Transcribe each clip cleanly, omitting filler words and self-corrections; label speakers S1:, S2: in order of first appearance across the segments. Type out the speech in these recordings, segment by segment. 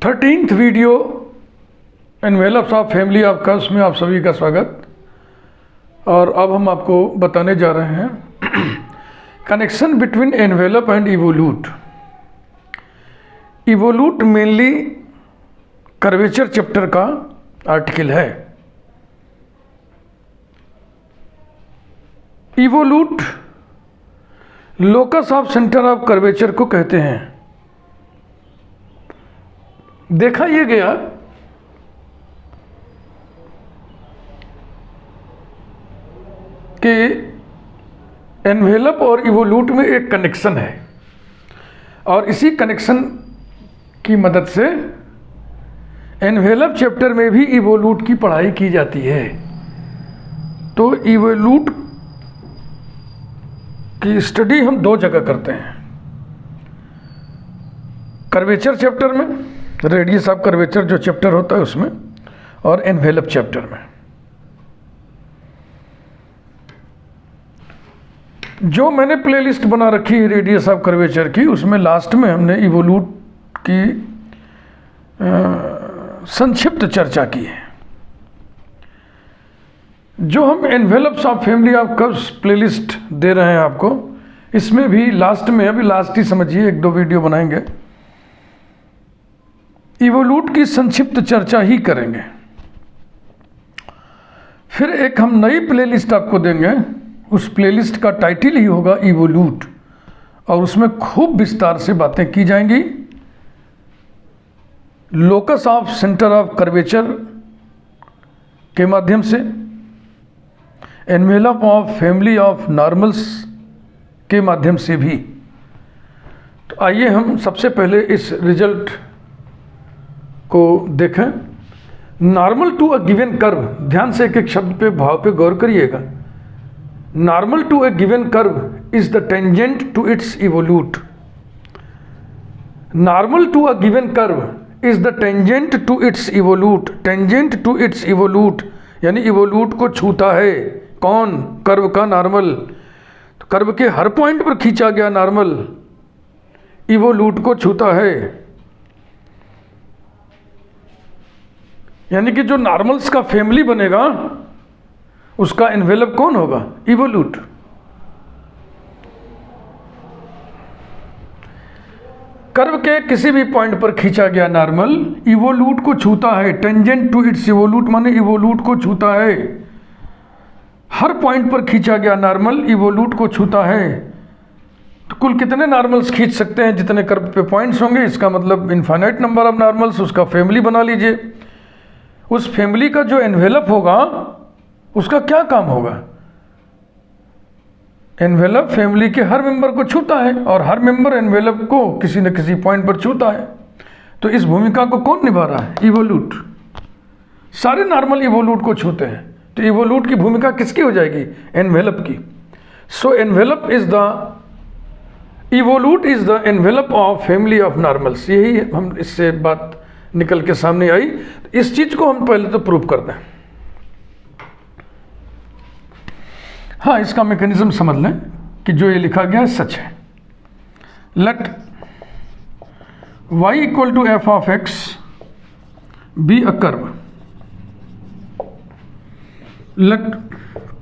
S1: 13th video envelopes of family of curves में आप सभी का स्वागत। और अब हम आपको बताने जा रहे हैं connection between envelope and evolute. Evolute mainly curvature chapter का आर्टिकल है। Evolute locus of centre of curvature को कहते हैं। देखा यह गया कि एनवेलप और इवोल्यूट में एक कनेक्शन है और इसी कनेक्शन की मदद से एनवेलप चैप्टर में भी इवोल्यूट की पढ़ाई की जाती है। तो इवोल्यूट की स्टडी हम दो जगह करते हैं, कर्वेचर चैप्टर में, रेडियस ऑफ कर्वेचर जो चैप्टर होता है उसमें, और एनवेलप चैप्टर में। जो मैंने प्लेलिस्ट बना रखी है रेडियस ऑफ कर्वेचर की, उसमें लास्ट में हमने इवोल्यूट की संक्षिप्त चर्चा की है। जो हम envelopes of family of curves playlist दे रहे हैं आपको, इसमें भी लास्ट में, अभी लास्ट ही समझिए, एक दो वीडियो बनाएंगे, इवोल्यूट की संक्षिप्त चर्चा ही करेंगे। फिर एक हम नई प्लेलिस्ट आपको देंगे, उस प्लेलिस्ट का टाइटल ही होगा इवोल्यूट, और उसमें खूब विस्तार से बातें की जाएंगी locus of centre of curvature के माध्यम से, envelope of family of normals के माध्यम से भी। तो आइए हम सबसे पहले इस रिजल्ट को देखें। Normal to a given curve, ध्यान से एक एक शब्द पे, भाव पे गौर करिएगा। Normal to a given curve is the tangent to its evolute. Normal to a given curve is the tangent to its evolute. Tangent to its evolute यानी इवोल्यूट को छूता है कौन? कर्व का नॉर्मल। तो कर्व के हर पॉइंट पर खींचा गया नॉर्मल इवोल्यूट को छूता है। यानी कि जो नॉर्मल्स का फैमिली बनेगा उसका एनवेलप कौन होगा? इवोल्यूट। कर्व के किसी भी पॉइंट पर खींचा गया नॉर्मल इवोल्यूट को छूता है। टेंजेंट टू इट्स इवोल्यूट माने इवोल्यूट को छूता है। हर पॉइंट पर खींचा गया नॉर्मल इवोल्यूट को छूता है। तो कुल कितने नॉर्मल्स खींच सकते हैं? जितने कर्व पे पॉइंट्स होंगे, इसका मतलब इनफाइनाइट नंबर ऑफ नॉर्मल्स, उसका फैमिली बना लीजिए। उस फैमिली का जो एनवेलप होगा उसका क्या काम होगा? एनवेलप फैमिली के हर मेंबर को छूता है और हर मेंबर एनवेलप को किसी न किसी पॉइंट पर छूता है। तो इस भूमिका को कौन निभा रहा है? इवोल्यूट। सारे नॉर्मल इवोल्यूट को छूते हैं, तो इवोल्यूट की भूमिका किसकी हो जाएगी? एनवेलप की। So envelope is the evolute is the envelope of family of normals. यही हम इससे बात निकल के सामने आई। इस चीज को हम पहले तो प्रूव कर दें। हाँ, इसका मैकेनिज्म समझ लें कि जो ये लिखा गया है सच है। Let y equal to f of x be a curve. Let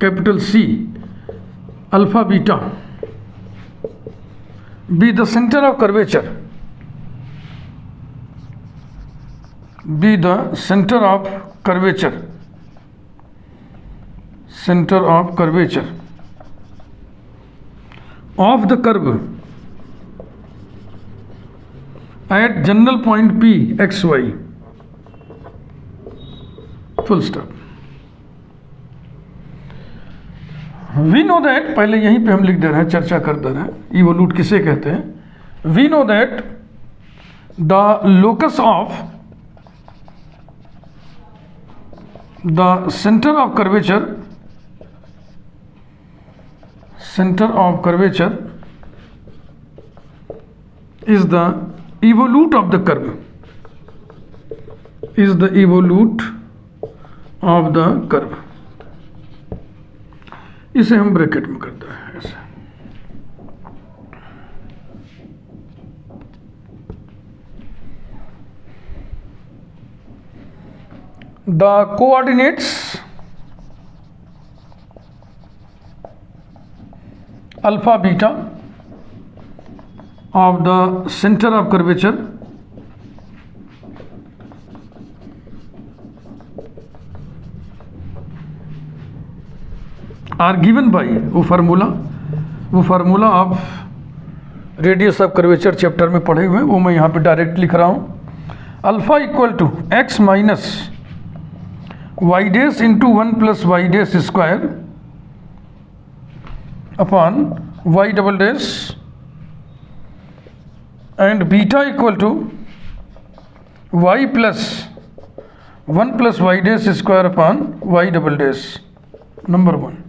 S1: capital C alpha beta be the centre of curvature, be the center of curvature of the curve at general point P x y, full stop. We know that, पहले यहीं पे हम लिख दे रहे हैं, चर्चा कर दे रहे हैं इवोल्यूट किसे कहते हैं। We know that the locus of the center of curvature is the evolute of the curve, इसे हम ब्रैकेट में करते हैं ऐसे। the coordinates alpha beta of the center of curvature are given by वो फार्मूला आप रेडियस ऑफ कर्वेचर चैप्टर में पढ़े हुए हैं, वो मैं यहाँ पे डायरेक्ट लिख रहा हूँ। Alpha equal to x minus y dash into 1 plus y dash square upon Y double dash and beta equal to y plus 1 plus y dash square upon Y double dash. Number 1।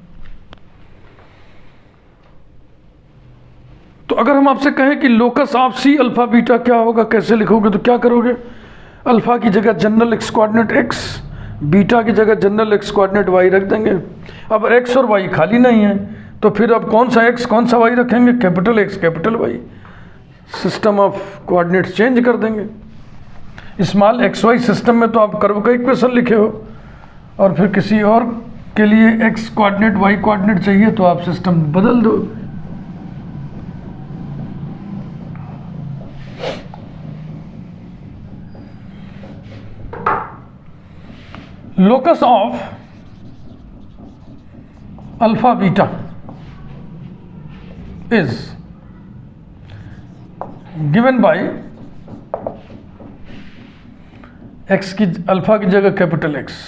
S1: तो अगर हम आपसे कहें कि locus of C alpha beta क्या होगा, कैसे लिखोगे, तो क्या करोगे? अल्फा की जगह general x coordinate x, beta की जगह जनरल एक्स कोऑर्डिनेट वाई रख देंगे। अब एक्स और वाई खाली नहीं है, तो फिर अब कौन सा एक्स कौन सा वाई रखेंगे? Capital x capital Y. System of coordinates change कर देंगे। स्मॉल एक्स वाई सिस्टम में तो आप कर्व का इक्वेशन लिखे हो, और फिर किसी और के लिए एक्स कोऑर्डिनेट वाई कोऑर्डिनेट चाहिए तो आप सिस्टम बदल दो। Locus of alpha beta is given by x की अल्फा की जगह capital X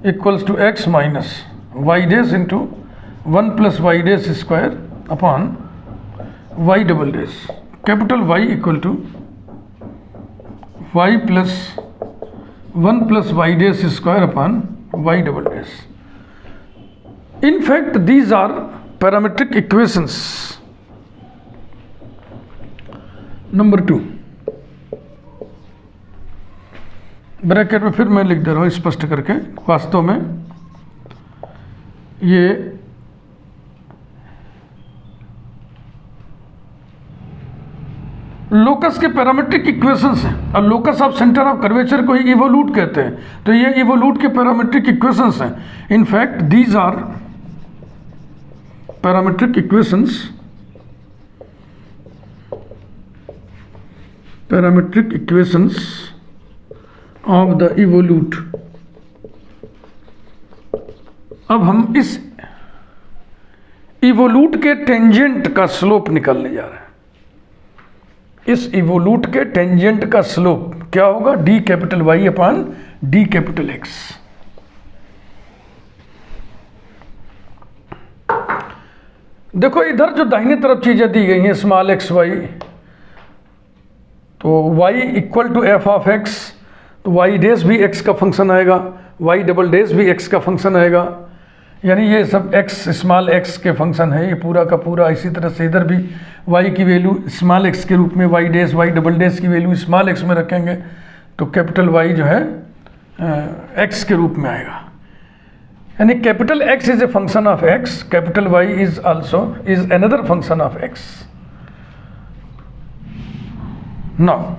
S1: equals to x minus y dash into 1 plus y dash square upon Y double dash. Capital Y equal to y plus 1 plus y dash square upon y double dash. In fact, these are parametric equations. Number 2, bracket में फिर मैं लिख दे रहा हूँ स्पष्ट करके। वास्तव में ये लोकस के पैरामीट्रिक इक्वेशंस हैं, और locus of centre of curvature को ही इवोल्यूट कहते हैं। तो ये इवोल्यूट के पैरामीट्रिक इक्वेशंस हैं। In fact these are parametric equations, parametric equations of the evolute. अब हम इस इवोल्यूट के टेंजेंट का स्लोप निकालने जा रहे हैं। इस इवोल्यूट के टेंजेंट का स्लोप क्या होगा? D capital Y upon d capital x. देखो इधर जो दाहिने तरफ चीजें दी गई हैं स्मॉल एक्स वाई, तो y equal to f of x, तो वाई डेस भी एक्स का फंक्शन आएगा, वाई डबल डेस भी एक्स का फंक्शन आएगा। यानी ये सब एक्स स्मॉल एक्स के फंक्शन है ये पूरा का पूरा। इसी तरह से इधर भी y की वैल्यू स्मॉल एक्स के रूप में, वाई डेस वाई डबल डेस की वैल्यू स्मॉल एक्स में रखेंगे, तो कैपिटल वाई जो है एक्स के रूप में आएगा। यानी capital X is a function of X, capital Y is also is another function of X. Now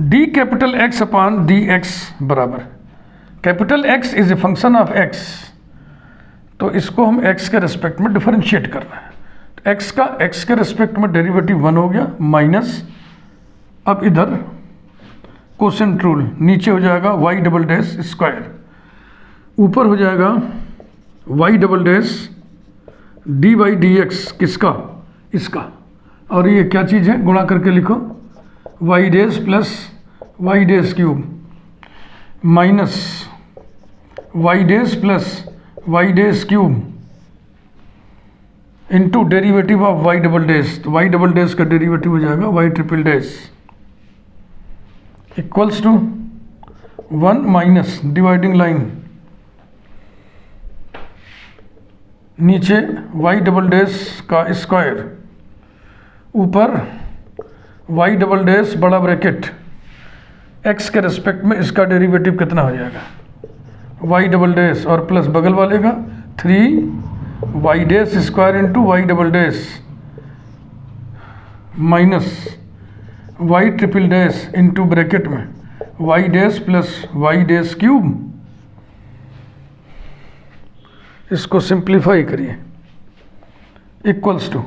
S1: D capital X upon D X बराबर capital X is a function of x, तो इसको हम x के respect में differentiate करना है। तो x का एक्स के रेस्पेक्ट में डेरिवेटिव 1 हो गया माइनस, अब इधर कोसेंट रूल, नीचे हो जाएगा वाई डबल डैश स्क्वायर, ऊपर हो जाएगा y double dash d by D x, किसका? इसका। और ये क्या चीज़ है? गुणा करके लिखो, y dash plus Y dash cube minus Y dash plus Y dash cube into derivative of y double dash. तो वाई डबल डैश का डेरिवेटिव हो जाएगा y triple dash equals to 1 minus dividing line, नीचे Y double dash का square, ऊपर y double dash बड़ा bracket, x के respect में इसका डेरिवेटिव कितना हो जाएगा? वाई डबल डैश और प्लस बगल वाले का 3 Y dash square into Y double dash minus Y triple dash into bracket में Y dash plus Y dash cube, इसको सिंप्लीफाई करिए, इक्वल्स टू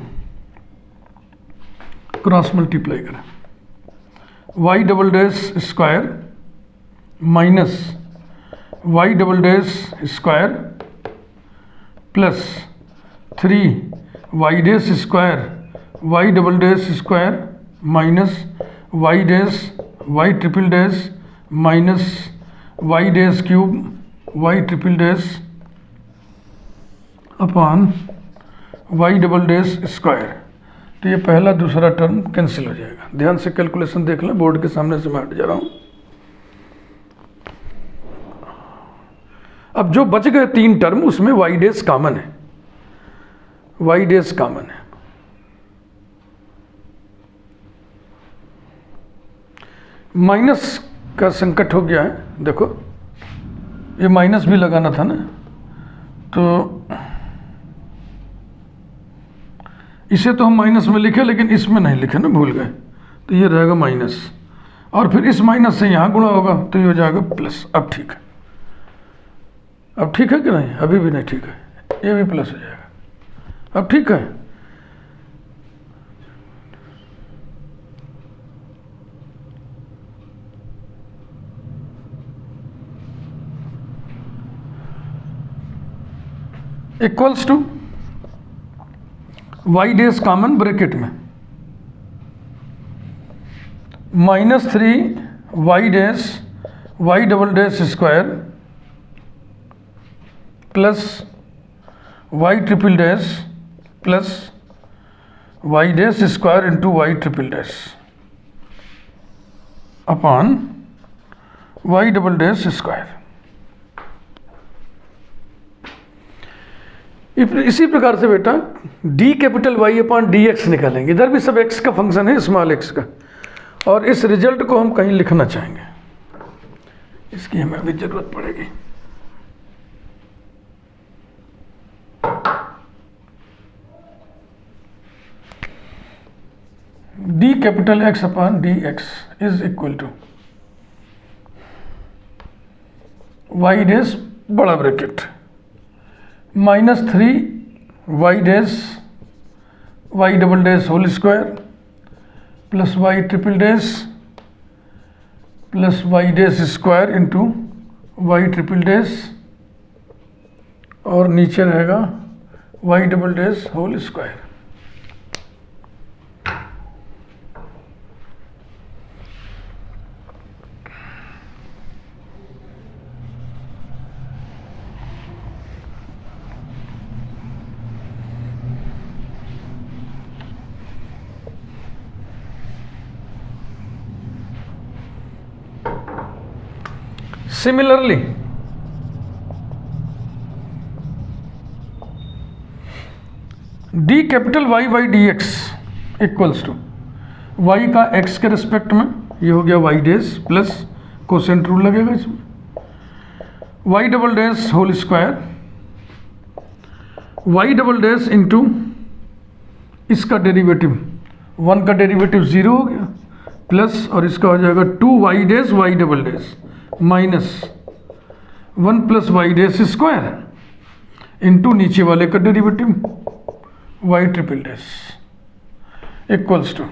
S1: क्रॉस मल्टीप्लाई करें, Y double dash square minus Y double dash square plus 3 Y dash square Y double dash square minus Y dash Y triple dash minus Y dash cube Y triple dash upon Y double dash square. तो ये पहला दूसरा term cancel हो जाएगा। ध्यान से calculation देख लें, बोर्ड के सामने से मैं हट जा रहा हूं। अब जो बच गए 3 टर्म उसमें वाई डैश कॉमन है, वाई डैश कॉमन है। माइनस का संकट हो गया है, देखो ये माइनस भी लगाना था ना, तो इसे तो हम माइनस में लिखे लेकिन इसमें नहीं लिखे ना, भूल गए, तो ये रहेगा माइनस, और फिर इस माइनस से यहाँ गुणा होगा तो ये हो जाएगा प्लस। अब ठीक है, अब ठीक है कि नहीं? अभी भी नहीं ठीक है, ये भी प्लस हो जाएगा। अब ठीक है, equals to Y dash common bracket में -3 Y dash Y double dash square plus Y triple dash plus Y dash square into Y triple dash upon Y double dash square. इसी प्रकार से बेटा d capital Y upon D x निकालेंगे। इधर भी सब x का फंक्शन है, स्मॉल एक्स का, और इस रिजल्ट को हम कहीं लिखना चाहेंगे, इसकी हमें अभी जरूरत पड़ेगी। D capital X upon D X is equal to Y dash बड़ा bracket -3 Y dash Y double dash whole square plus Y triple dash plus Y dash square into Y triple dash, और नीचे रहेगा Y double dash whole square. Similarly, d capital y by D X equals to y का x के respect में, ये हो गया y dash plus quotient rule लगेगा इसमें, y double dash whole square y double dash into इसका derivative 1 का डेरिवेटिव 0 हो गया, प्लस और इसका हो जाएगा 2y dash y double dash minus 1 plus Y dash square into नीचे वाले का derivative y triple dash equals to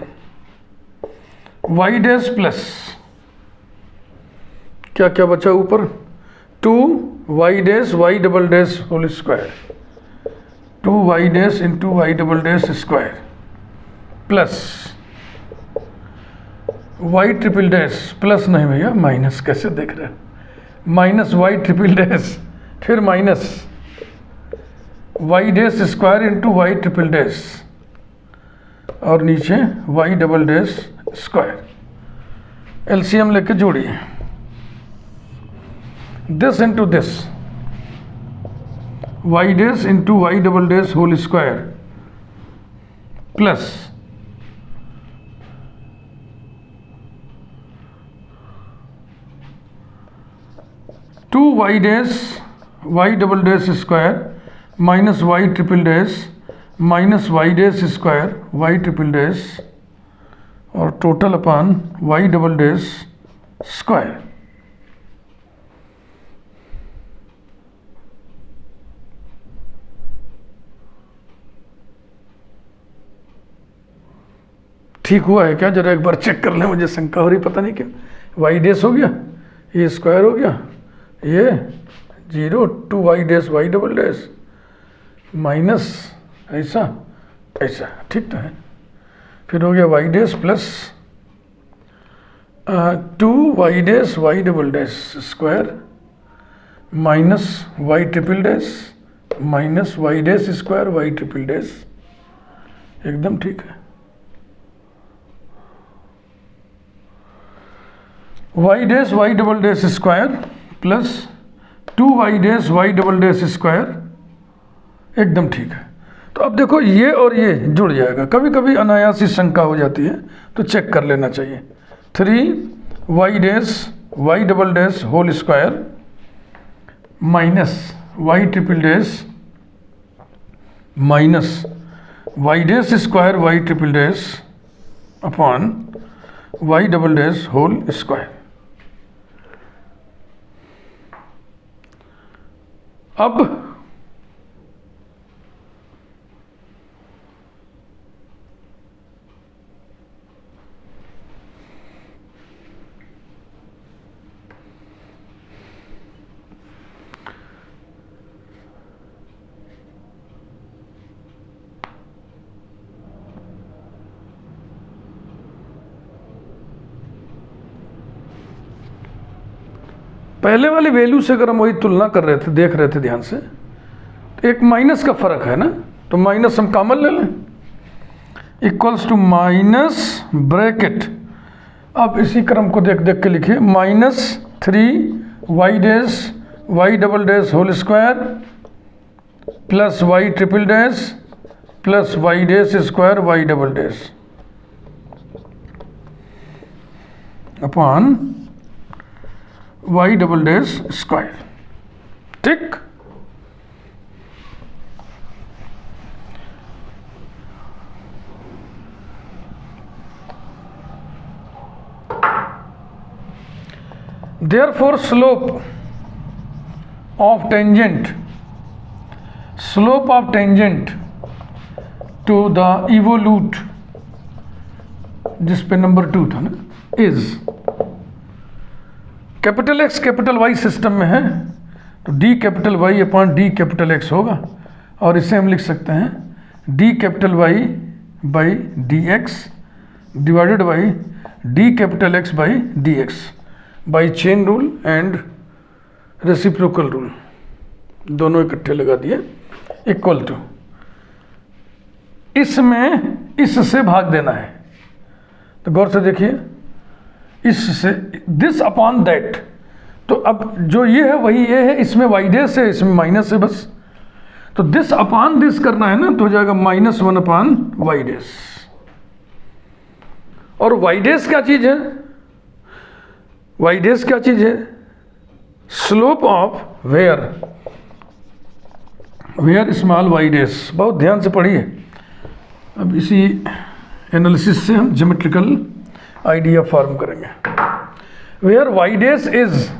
S1: Y dash plus क्या क्या बचा ऊपर 2 Y dash Y double dash whole square 2 Y dash into Y double dash square plus Y triple dash, plus नहीं भैया minus, कैसे देख रहे हैं, माइनस वाई ट्रिपल डैश फिर minus Y dash square into Y triple dash और नीचे Y double dash square. LCM लेके जोड़िए, this into this Y dash into Y double dash whole square plus 2 Y dash Y double dash square minus Y triple dash minus Y dash square Y triple dash और total upon Y double dash square. ठीक हुआ है क्या, जरा एक बार check कर लें, मुझे शंका हो रही, पता नहीं क्या। वाई डैश हो गया, ये स्क्वायर हो गया, ये 0 2 Y dash Y double dash minus ऐसा ऐसा, ठीक तो है। फिर हो गया y dash plus 2 Y dash Y double dash square minus Y triple dash minus Y dash square Y triple dash, एकदम ठीक है। Y dash Y double dash square plus 2 Y dash Y double dash square, एकदम ठीक है। तो अब देखो ये और ये जुड़ जाएगा, कभी कभी अनायासी शंका हो जाती है तो चेक कर लेना चाहिए। 3 Y dash Y double dash whole square minus Y triple dash minus Y dash square Y triple dash upon Y double dash whole square. अब पहले वाली वैल्यू से अगर हम वही तुलना कर रहे थे, देख रहे थे ध्यान से, तो एक माइनस का फर्क है ना, तो माइनस हम कॉमन ले लें, इक्वल्स टू माइनस ब्रैकेट। अब इसी क्रम को देख देख के लिखिए, -3 Y dash Y double dash whole square plus Y triple dash plus Y dash square Y double dash upon Y double dash square, ठीक। Therefore slope of tangent to the evolute, जिस पे नंबर 2 था ना, is capital x capital Y system में है तो d capital Y upon d capital X होगा, और इसे हम लिख सकते हैं d capital Y by D x divided by d capital X by D x by chain rule and reciprocal rule, दोनों इकट्ठे लगा दिए, इक्वल टू इसमें इससे भाग देना है। तो गौर से देखिए, इससे दिस अपॉन दैट, तो अब जो ये है वही ये है, इसमें वाई डैश है इसमें माइनस है बस, तो दिस अपॉन दिस करना है ना, तो हो जाएगा -1 अपॉन वाई डैश। और वाई डैश क्या चीज है, वाई डैश क्या चीज है, slope of where small y dash, बहुत ध्यान से पढ़िए। अब इसी एनालिसिस से हम ज्योमेट्रिकल आइडिया फॉर्म करेंगे। Where y dash is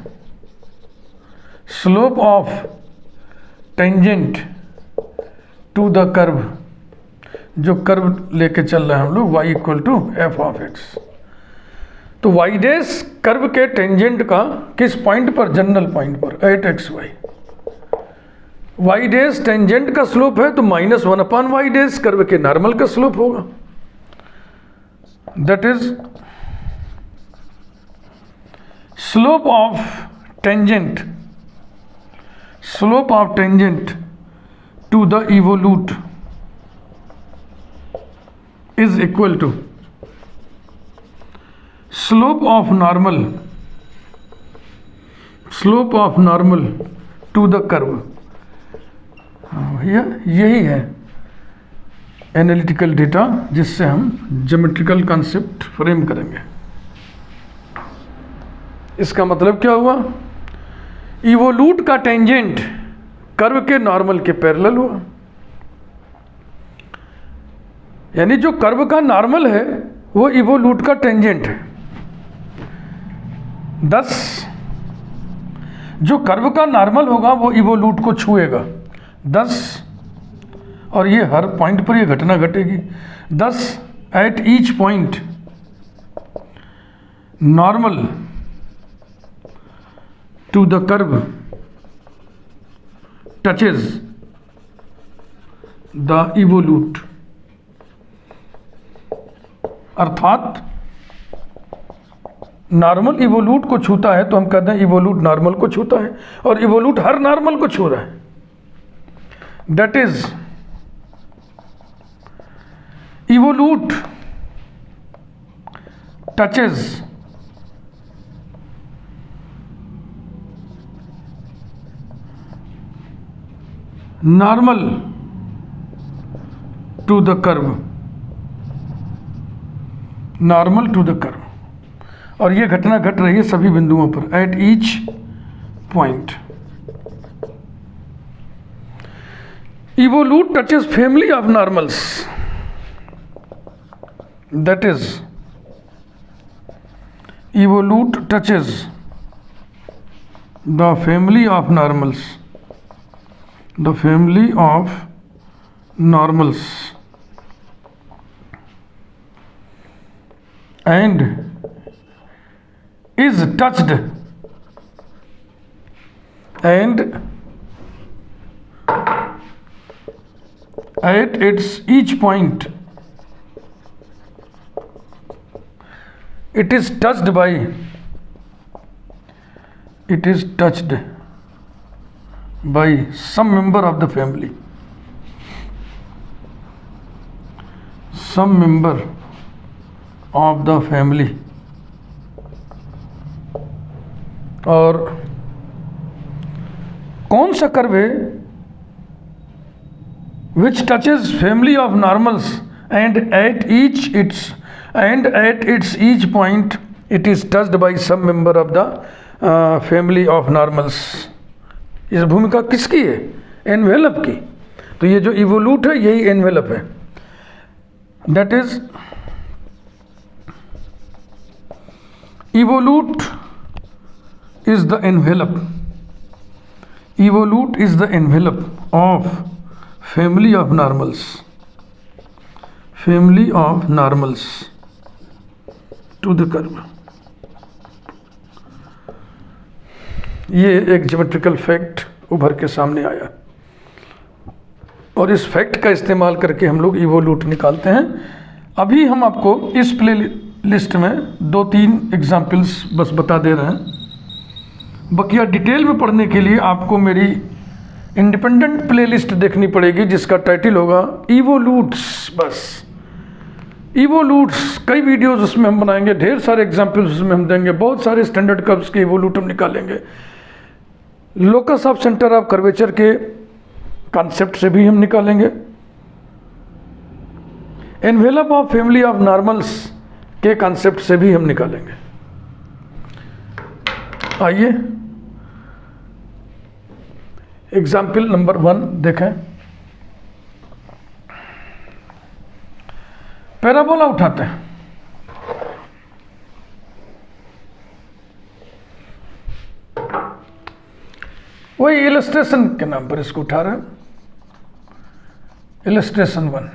S1: slope of tangent to the curve, जो कर्व लेके चल रहे हैं हम लोग, y equal to f of x. तो वाई डैश कर्व के टेंजेंट का किस पॉइंट पर, जनरल पॉइंट पर at x y. Y dash tangent का स्लोप है तो -1 अपॉन वाई डैश कर्व के नॉर्मल का स्लोप होगा, that is slope of tangent to the evolute is equal to slope of normal to the curve. भैया यही है एनालिटिकल डेटा जिससे हम ज्योमेट्रिकल कॉन्सेप्ट फ्रेम करेंगे। इसका मतलब क्या हुआ, इवोल्यूट का टेंजेंट कर्व के नॉर्मल के पैरेलल हुआ, यानी जो कर्व का नॉर्मल है वो इवोल्यूट का टेंजेंट है। 10 जो कर्व का नॉर्मल होगा वो इवोल्यूट को छुएगा 10, और ये हर पॉइंट पर ये घटना घटेगी 10 eight each point normal to the curve touches the evolute, अर्थात नॉर्मल इवोल्यूट को छूता है तो हम कहते हैं इवोल्यूट नॉर्मल को छूता है, और इवोल्यूट हर नॉर्मल को छू रहा है। That is evolute touches normal to the curve, normal to the curve, और ये घटना घट रही है सभी बिंदुओं पर, at each point. Evolute touches family of normals, that is evolute touches the family of normals, the family of normals and is touched and at its each point it is touched by some member of the family, some member of the family। और कौन सा curve है which touches family of normals and at its each point it is touched by some member of the family of normals। इस भूमिका किसकी है? Envelope की। तो ये जो इवोल्यूट है यही एनवेलप है, that is evolute is the envelope, evolute is the envelope of family of normals, family of normals to the curve. ये एक ज्योमेट्रिकल फैक्ट उभर के सामने आया और इस फैक्ट का इस्तेमाल करके हम लोग इवोल्यूट निकालते हैं। अभी हम आपको इस प्ले लिस्ट में 2-3 एग्जाम्पल्स बस बता दे रहे हैं। बकिया डिटेल में पढ़ने के लिए आपको मेरी इंडिपेंडेंट प्ले लिस्ट देखनी पड़ेगी जिसका टाइटल होगा इवोल्यूट्स। बस इवोल्यूट्स, कई वीडियोस उसमें हम बनाएंगे, ढेर सारे एग्जाम्पल्स उसमें हम देंगे, बहुत सारे स्टैंडर्ड कर्व्स के इवोल्यूट हम निकालेंगे। Locus of centre of curvature के कॉन्सेप्ट से भी हम निकालेंगे, envelope of family of normals के कॉन्सेप्ट से भी हम निकालेंगे। आइए एग्जाम्पल नंबर 1 देखें। पैराबोला उठाते हैं। वही इलस्ट्रेशन के नाम पर इसको उठा रहे हैं। इलस्ट्रेशन 1,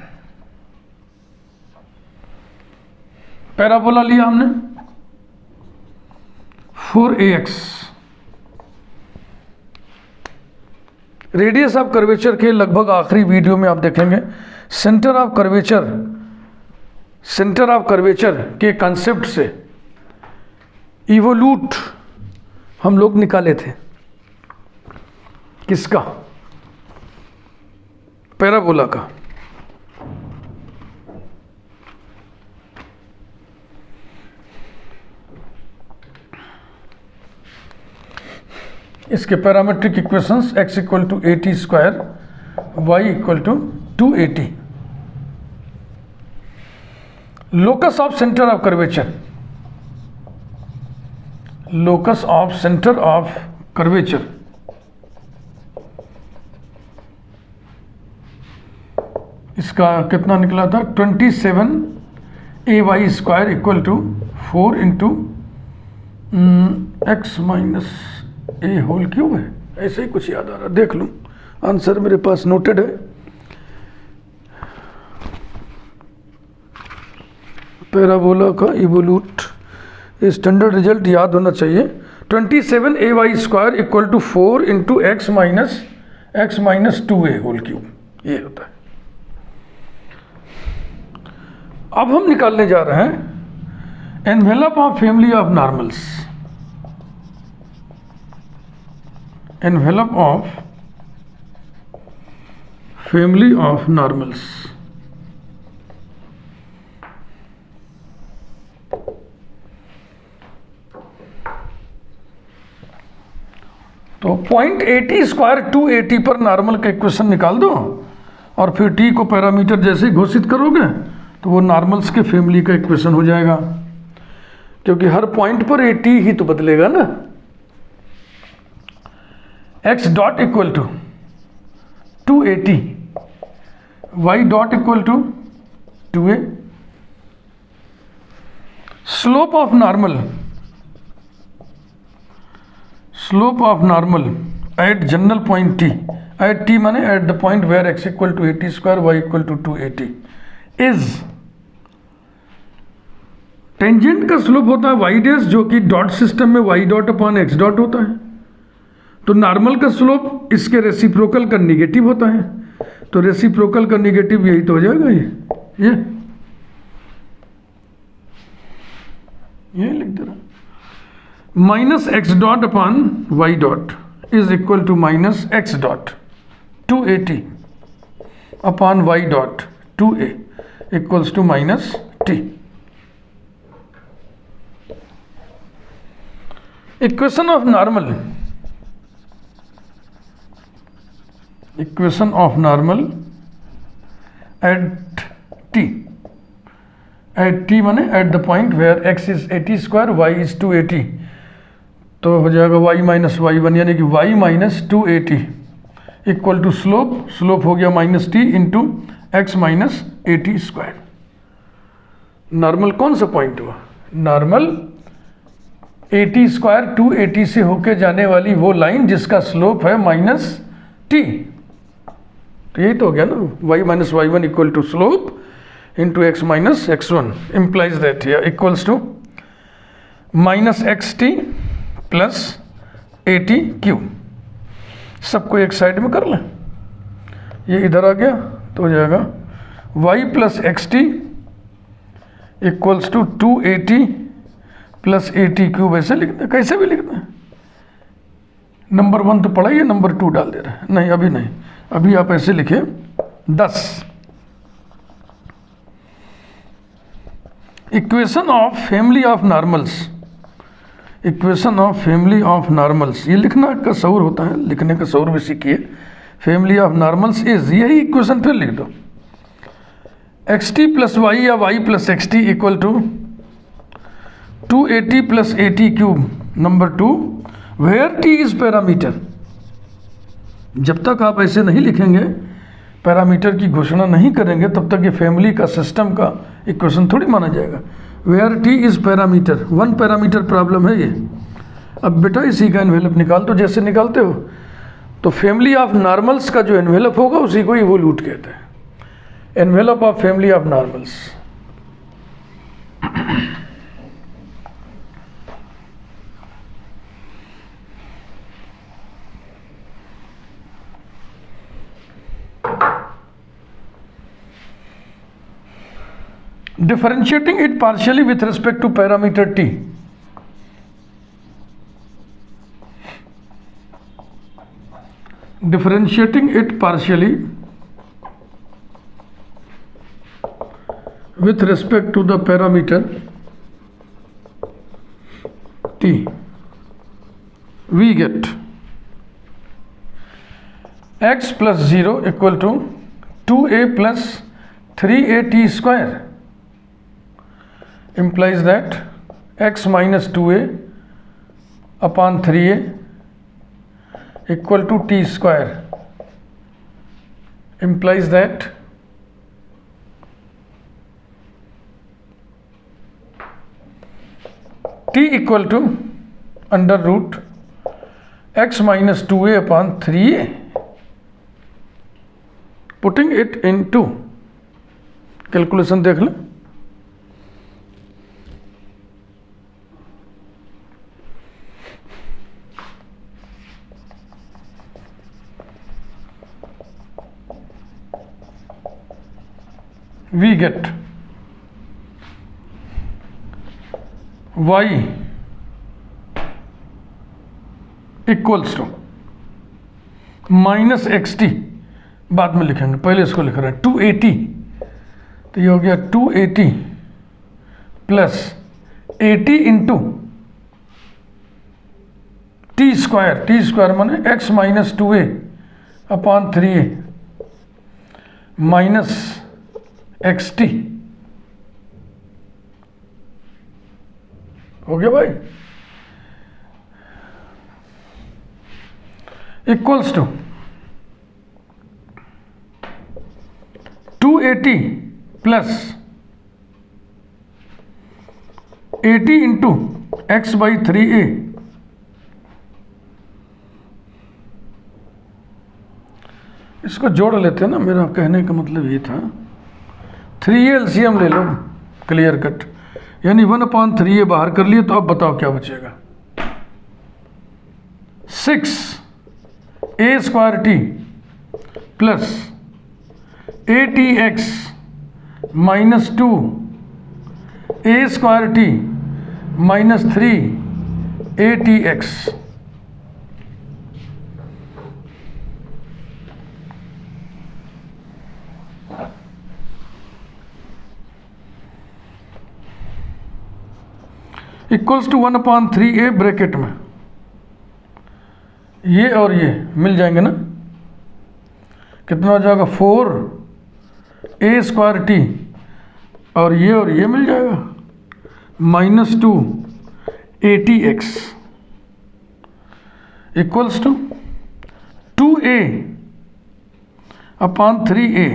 S1: पैराबोला लिया हमने 4ax, रेडियस ऑफ कर्वेचर के लगभग आखिरी वीडियो में आप देखेंगे सेंटर ऑफ कर्वेचर के कॉन्सेप्ट से इवोल्यूट हम लोग निकाले थे। किसका? पैराबोला का। इसके parametric equations x equal to 80 square, y equal to 280। Locus of centre of curvature, locus of centre of curvature इसका कितना निकला था? 27ay square equal to 4 into x minus a whole cube है, ऐसे ही कुछ याद आ रहा, देख लूँ, आंसर मेरे पास नोटेड है। पैराबोला का इवोल्यूट स्टैंडर्ड रिजल्ट याद होना चाहिए। 27ay² equal to 4 into x minus 2a whole cube, ये होता है। अब हम निकालने जा रहे हैं envelope of family of normals. Envelope of family of normals. तो 0.80² 280 पर नॉर्मल का इक्वेशन निकाल दो और फिर टी को पैरामीटर जैसे घोषित करोगे तो वो नॉर्मल्स के फैमिली का इक्वेशन हो जाएगा, क्योंकि हर पॉइंट पर 80 ही तो बदलेगा ना। x dot equal to 280, y dot equal to 2a, slope of normal at general point t, at t माने at the point where x equal to 80² y equal to 280 is, tangent का slope होता है y dash, जो कि dot system में y dot upon x dot होता है। तो नॉर्मल का स्लोप इसके रेसिप्रोकल का निगेटिव होता है, तो रेसिप्रोकल का निगेटिव यही तो हो जाएगा, ये लिख दे रहा, minus x dot upon y dot is equal to minus x dot 280 upon y dot 2a equals to minus t। Equation of normal at t माने at the point where x is 80² y is 280, तो हो जाएगा y minus y1 यानी कि y minus 280 equal to slope हो गया minus t into x minus 80²। नॉर्मल कौन सा पॉइंट हुआ? नॉर्मल 80² 280 से होके जाने वाली वो लाइन जिसका स्लोप है माइनस t, तो यही तो हो गया ना, y minus y1 equal to slope into x minus x1 implies that here equals to minus xt plus 80 सबको एक साइड में कर लें, ये इधर आ गया तो हो जाएगा y plus xt equals to 280 plus 80 ऐसे लिखते हैं, कैसे भी लिखते हैं। नंबर 1 तो पढ़ा ही है, नंबर 2 डाल दे रहे हैं, नहीं अभी नहीं, अभी आप ऐसे लिखे 10। Equation of family of normals, ये लिखना का शौर होता है, लिखने का शौर भी सीखिए। फैमिली ऑफ नॉर्मल्स इज, यही इक्वेशन फिर लिख दो, xt प्लस वाई या y plus xt equal to 280 plus 80 number 2 where t is parameter. जब तक आप ऐसे नहीं लिखेंगे, पैरामीटर की घोषणा नहीं करेंगे, तब तक ये फैमिली का सिस्टम का इक्वेशन थोड़ी माना जाएगा। Where t is parameter, 1 parameter problem है ये। अब बेटा इसी का एनवेलप निकाल दो जैसे निकालते हो। तो फैमिली ऑफ नॉर्मल्स का जो एनवेलप होगा उसी को इवोल्यूट कहते हैं, envelope of family of normals. Differentiating it partially with respect to parameter t. Differentiating it partially with respect to the parameter t, we get x plus 0 equal to 2a plus 3at square implies that x minus 2a upon 3a equal to t square implies that t equal to under root x minus 2a upon 3a. Putting it into calculation देख लें, we get y equals to minus x बाद में लिखेंगे, पहले इसको लिख रहे हैं 280, तो ये हो गया 280 प्लस 80 इंटू टी स्क्वायर माने x minus 2a upon 3a minus xt हो गया भाई, equals to 280 plus 80 into x by 3a इसको जोड़ लेते हैं ना, मेरा कहने का मतलब ये था 3a एलसीएम ले लो क्लियर कट, यानी 1/3a बाहर कर लिए, तो अब बताओ क्या बचेगा 6a square t plus 8x minus 2a square t minus 3atx equals to 1/3a bracket में ये और ये मिल जाएंगे ना, कितना हो जाएगा 4a स्क्वायर टी और ये मिल जाएगा minus 2atx equals to 2a upon 3a,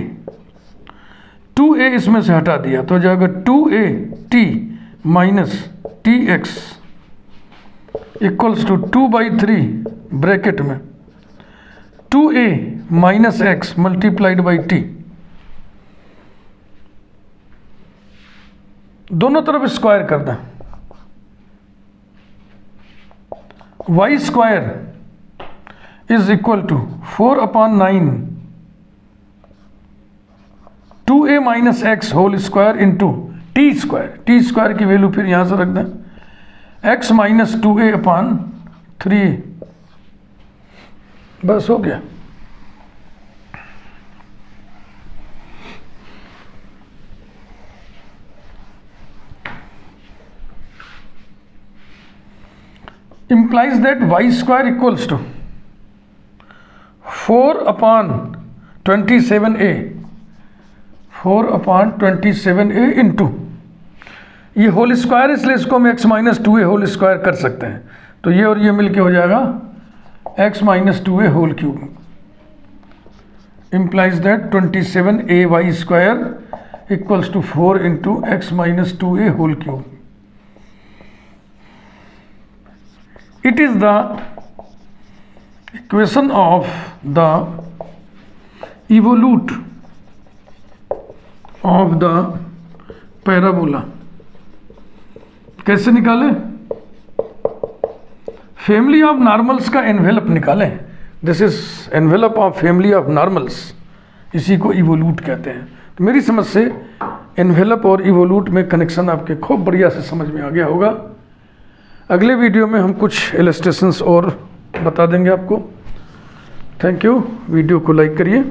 S1: 2a इसमें से हटा दिया तो हो जाएगा 2at minus tx equals to 2/3 bracket में 2a minus x multiplied by t, दोनों तरफ स्क्वायर कर दें, y स्क्वायर is equal to 4/9 2a minus x whole square into t square की वैल्यू फिर यहां से रख दें x माइनस 2a अपॉन 3, बस हो गया। implies that y square equals to 4/27a into ये होल स्क्वायर, इसलिए इसको हम x minus 2a whole square कर सकते हैं, तो ये और ये मिलके हो जाएगा x minus 2a whole cube, implies that 27ay square equals to 4 into x minus 2a whole cube. It is the equation of the evolute of the parabola। कैसे निकालें? फैमिली ऑफ नॉर्मल्स का एनवेलप निकालें, this is envelope of family of normals, इसी को evolute कहते हैं। तो मेरी समझ से एनवेलप और इवोल्यूट में कनेक्शन आपके खूब बढ़िया से समझ में आ गया होगा। अगले वीडियो में हम कुछ इलस्ट्रेशंस और बता देंगे आपको। थैंक यू, वीडियो को लाइक करिए।